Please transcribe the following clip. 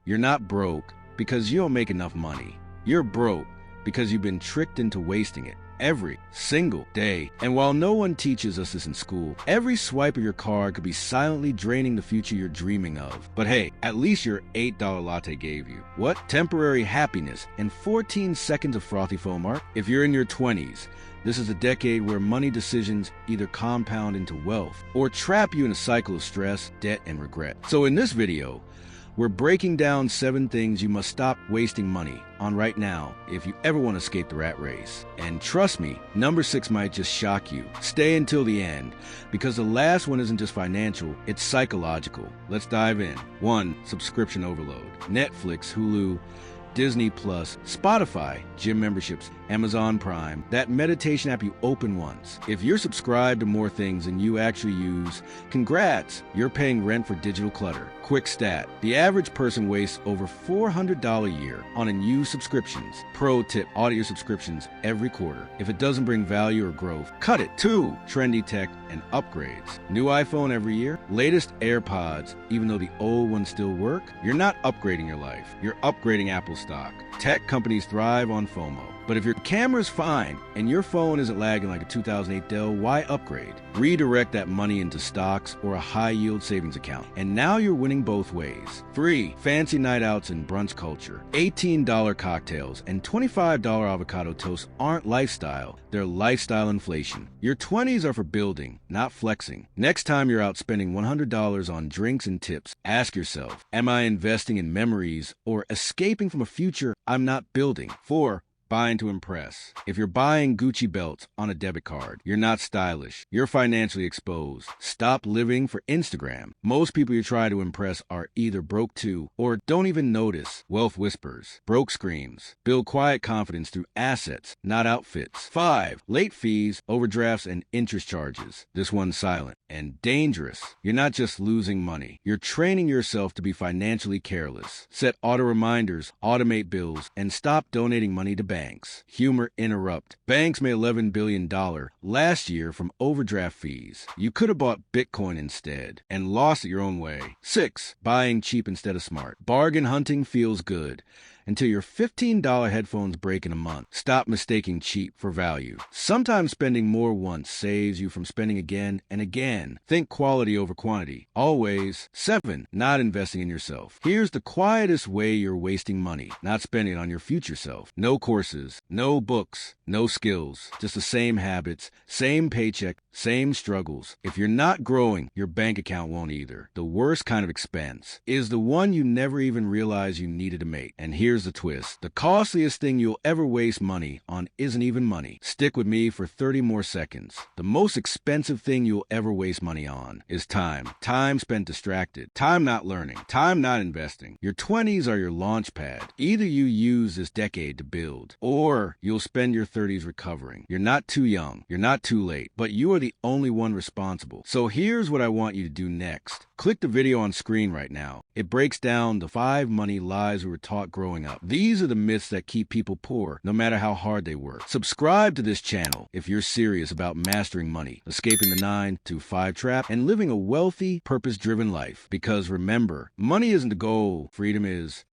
You're not broke because you don't make enough money. You're broke because you've been tricked into wasting it every single day. And while no one teaches us this in school, every swipe of your card could be silently draining the future you're dreaming of. But hey, at least your $8 latte gave you what? Temporary happiness and 14 seconds of frothy foam art. If you're in your 20s, this is a decade where money decisions either compound into wealth or trap you in a cycle of stress, debt, and regret. So in this video, we're breaking down 7 things you must stop wasting money on right now if you ever want to escape the rat race. And trust me, number 6 might just shock you. Stay until the end, because the last one isn't just financial, it's psychological. Let's dive in. 1. Subscription overload. Netflix, Hulu, Disney Plus, Spotify, gym memberships, Amazon Prime, that meditation app you open once. If you're subscribed to more things than you actually use, congrats, you're paying rent for digital clutter. Quick stat, the average person wastes over $400 a year on unused subscriptions. Pro tip, audit your subscriptions every quarter. If it doesn't bring value or growth, cut it. 2. Trendy tech and upgrades. New iPhone every year, latest AirPods, even though the old ones still work. You're not upgrading your life, you're upgrading Apple stock. Tech companies thrive on FOMO. But if your camera's fine and your phone isn't lagging like a 2008 Dell, why upgrade? Redirect that money into stocks or a high-yield savings account. And now you're winning both ways. 3. Fancy night outs and brunch culture. $18 cocktails and $25 avocado toast aren't lifestyle, they're lifestyle inflation. Your 20s are for building, not flexing. Next time you're out spending $100 on drinks and tips, ask yourself, am I investing in memories or escaping from a future I'm not building? 4. Buying to impress. If you're buying Gucci belts on a debit card, you're not stylish. You're financially exposed. Stop living for Instagram. Most people you try to impress are either broke too or don't even notice. Wealth whispers. Broke screams. Build quiet confidence through assets, not outfits. 5. Late fees, overdrafts, and interest charges. This one's silent and dangerous. You're not just losing money. You're training yourself to be financially careless. Set auto reminders, automate bills, and stop donating money to banks. Humor interrupt. Banks made $11 billion last year from overdraft fees. You could have bought Bitcoin instead and lost it your own way. 6. Buying cheap instead of smart. Bargain hunting feels good until your $15 headphones break in a month. Stop mistaking cheap for value. Sometimes spending more once saves you from spending again and again. Think quality over quantity. Always. 7. Not investing in yourself. Here's the quietest way you're wasting money. Not spending it on your future self. No courses, no books, no skills. Just the same habits, same paycheck, same struggles. If you're not growing, your bank account won't either. The worst kind of expense is the one you never even realized you needed to make. And here's the twist. The costliest thing you'll ever waste money on isn't even money. Stick with me for 30 more seconds. The most expensive thing you'll ever waste money on is time. Time spent distracted. Time not learning. Time not investing. Your 20s are your launch pad. Either you use this decade to build, or you'll spend your 30s recovering. You're not too young. You're not too late. But you are the only one responsible. So here's what I want you to do next. Click the video on screen right now. It breaks down the 5 money lies we were taught growing up. These are the myths that keep people poor, no matter how hard they work. Subscribe to this channel if you're serious about mastering money, escaping the 9 to 5 trap, and living a wealthy, purpose-driven life. Because remember, money isn't the goal, freedom is.